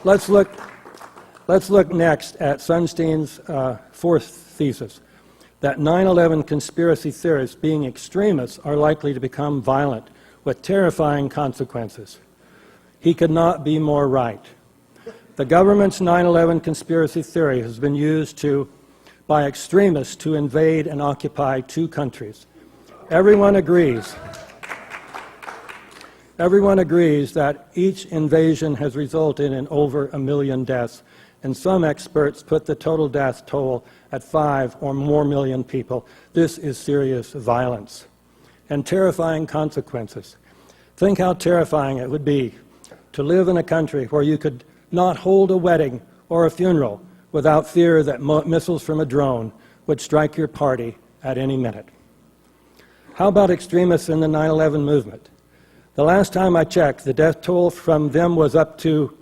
let's look next at Sunstein's fourth thesis, that 9/11 conspiracy theorists, being extremists, are likely to become violent with terrifying consequences. He could not be more right. The government's 9/11 conspiracy theory has been used by extremists to invade and occupy 2 countries. Everyone agrees that each invasion has resulted in over 1 million deaths, and some experts put the total death toll at 5 or more million people. This is serious violence and terrifying consequences. Think how terrifying it would be to live in a country where you could not hold a wedding or a funeral without fear that missiles from a drone would strike your party at any minute. How about extremists in the 9/11 movement? The last time I checked, the death toll from them was up to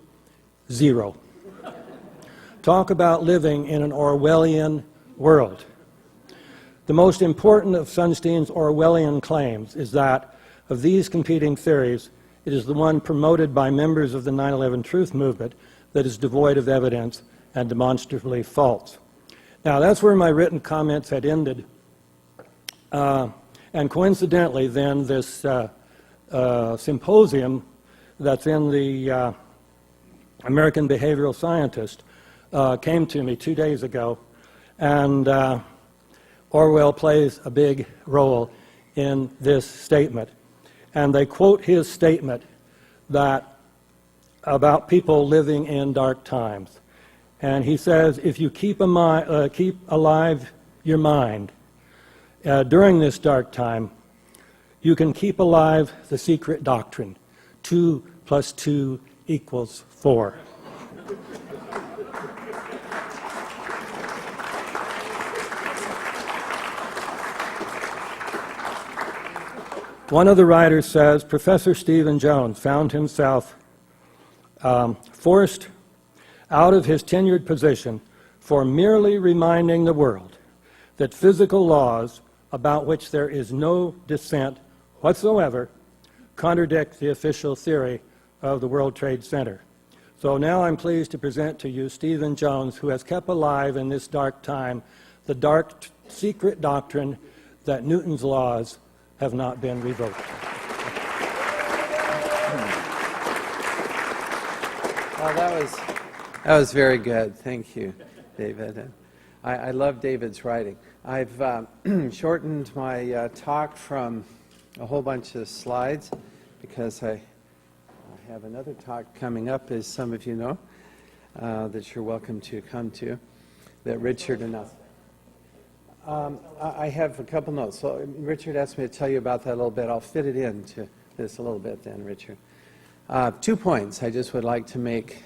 0. Talk about living in an Orwellian world. The most important of Sunstein's Orwellian claims is that of these competing theories, it is the one promoted by members of the 9/11 Truth movement that is devoid of evidence and demonstrably false. Now, that's where my written comments had ended. And coincidentally, then, this symposium that's in the American Behavioral Scientist came to me 2 days ago, and Orwell plays a big role in this statement. And they quote his statement that about people living in dark times. And he says, if you keep alive your mind during this dark time, you can keep alive the secret doctrine, 2 + 2 = 4. One of the writers says, Professor Stephen Jones found himself forced out of his tenured position for merely reminding the world that physical laws about which there is no dissent whatsoever contradict the official theory of the World Trade Center. So now I'm pleased to present to you Stephen Jones, who has kept alive in this dark time the dark secret doctrine that Newton's laws have not been revoked. Well, that was very good. Thank you, David. I love David's writing. I've shortened my talk from a whole bunch of slides because I have another talk coming up, as some of you know, that you're welcome to come to, that Richard announced. I have a couple notes. So Richard asked me to tell you about that a little bit. I'll fit it into this a little bit then, Richard. 2 points I just would like to make.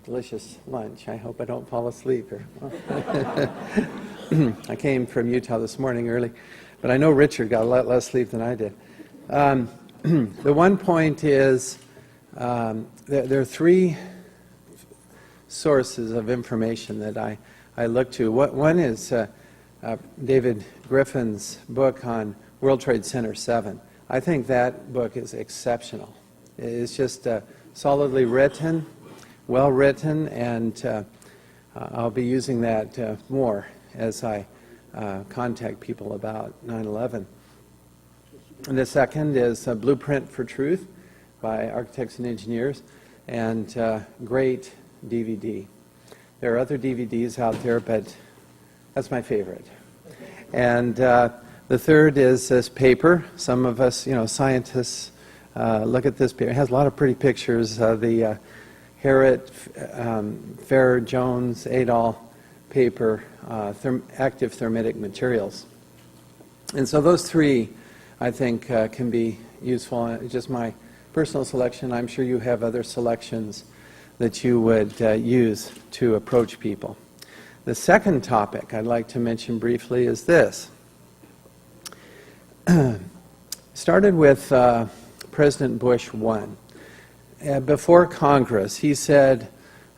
Delicious lunch. I hope I don't fall asleep. I came from Utah this morning early, but I know Richard got a lot less sleep than I did. The one point is there are 3 sources of information that I look to. One is David Griffin's book on World Trade Center 7. I think that book is exceptional. It's just solidly written, well written, and I'll be using that more as I contact people about 9/11. And the second is Blueprint for Truth by Architects and Engineers, and great DVD. There are other DVDs out there, but that's my favorite. And the third is this paper. Some of us, scientists, look at this paper. It has a lot of pretty pictures. The Harriet, Farrer, Jones, Adol paper, active thermitic materials. And so those 3, I think, can be useful. Just my personal selection. I'm sure you have other selections that you would use to approach people. The second topic I'd like to mention briefly is this. Started with President Bush 1. Before Congress, he said,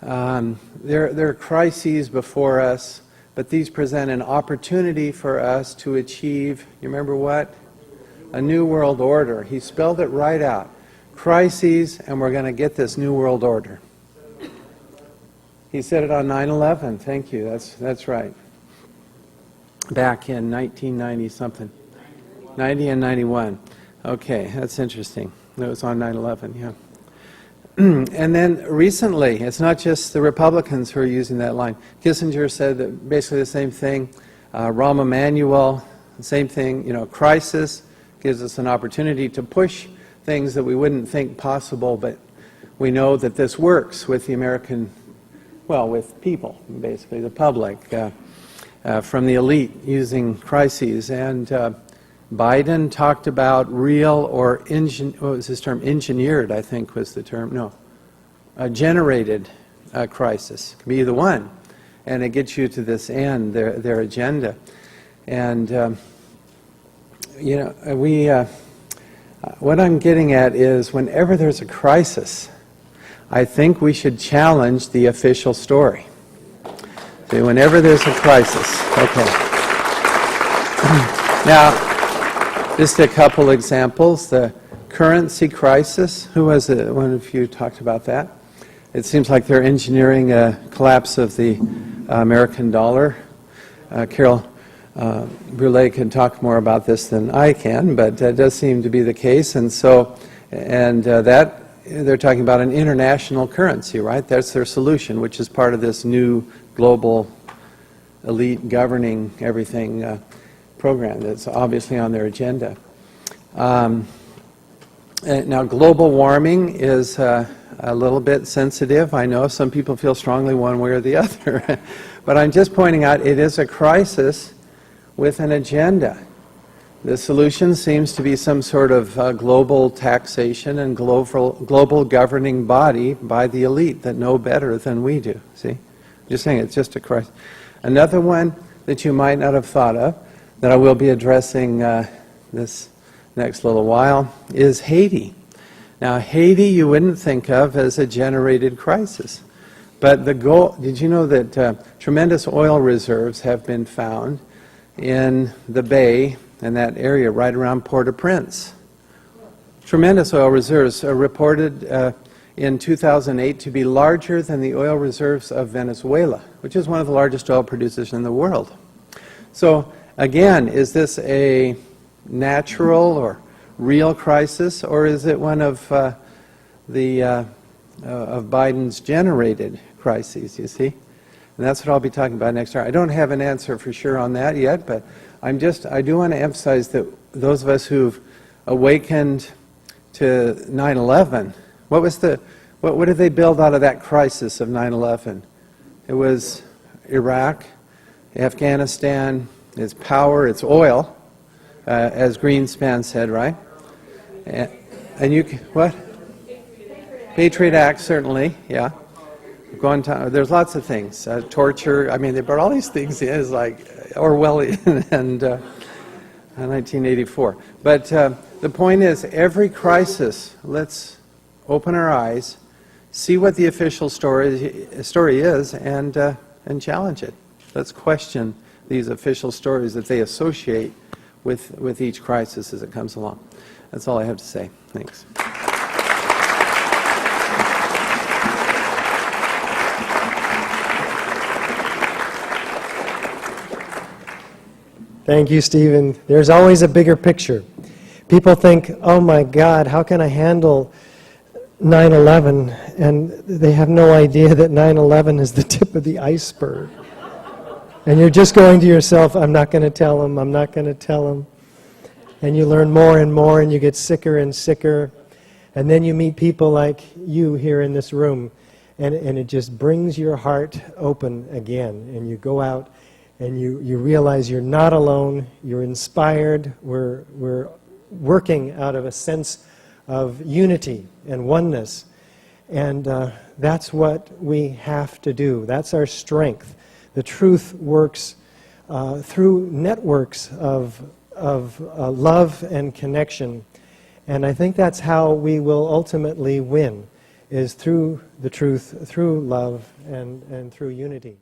there are crises before us, but these present an opportunity for us to achieve, you remember what? A new world order. He spelled it right out. crises, and we're going to get this new world order. He said it on 9/11. Thank you. That's right. Back in 1990-something. 90 and 91. Okay, that's interesting. It was on 9/11, yeah. And then recently, it's not just the Republicans who are using that line. Kissinger said that basically the same thing. Rahm Emanuel, the same thing. You know, crisis gives us an opportunity to push things that we wouldn't think possible, but we know that this works with the American, well, with people, basically, the public, from the elite using crises. And Biden talked about real or, what was his term? Engineered, I think was the term. No, generated crisis. It can be either one. And it gets you to this end, their agenda. And, you know, what I'm getting at is whenever there's a crisis, I think we should challenge the official story. See, whenever there's a crisis. Okay. Now, just a couple examples. The currency crisis. Who was it? One of you talked about that. It seems like they're engineering a collapse of the American dollar. Carol Brulé can talk more about this than I can, but that does seem to be the case. And so, that they're talking about an international currency, right? That's their solution, which is part of this new global elite governing everything program that's obviously on their agenda. Now, global warming is a little bit sensitive. I know some people feel strongly one way or the other, but I'm just pointing out it is a crisis with an agenda. The solution seems to be some sort of global taxation and global governing body by the elite that know better than we do. See? Just saying, it's just a crisis. Another one that you might not have thought of, that I will be addressing this next little while, is Haiti. Now, Haiti you wouldn't think of as a generated crisis. But the goal, did you know that tremendous oil reserves have been found in the bay and that area right around Port-au-Prince? Tremendous oil reserves are reported in 2008 to be larger than the oil reserves of Venezuela, which is one of the largest oil producers in the world. So, again, is this a natural or real crisis, or is it one of Biden's generated crises, you see? And that's what I'll be talking about next hour. I don't have an answer for sure on that yet, but I do want to emphasize that those of us who've awakened to 9/11, what did they build out of that crisis of 9/11? It was Iraq, Afghanistan, its power, its oil, as Greenspan said, right? And you, what? Patriot Act, certainly, yeah. There's lots of things. Torture, I mean, they brought all these things in, it's like Orwellian and 1984. But the point is, every crisis, let's open our eyes, see what the official story is, and challenge it. Let's question these official stories that they associate with each crisis as it comes along. That's all I have to say. Thanks. Thank you, Stephen. There's always a bigger picture. People think, oh my God, how can I handle 9/11? And they have no idea that 9/11 is the tip of the iceberg. And you're just going to yourself, I'm not going to tell them, I'm not going to tell them. And you learn more and more, and you get sicker and sicker. And then you meet people like you here in this room, and it just brings your heart open again. And you go out and you realize you're not alone, you're inspired, we're working out of a sense of unity and oneness. And that's what we have to do. That's our strength. The truth works through networks of love and connection. And I think that's how we will ultimately win, is through the truth, through love, and through unity.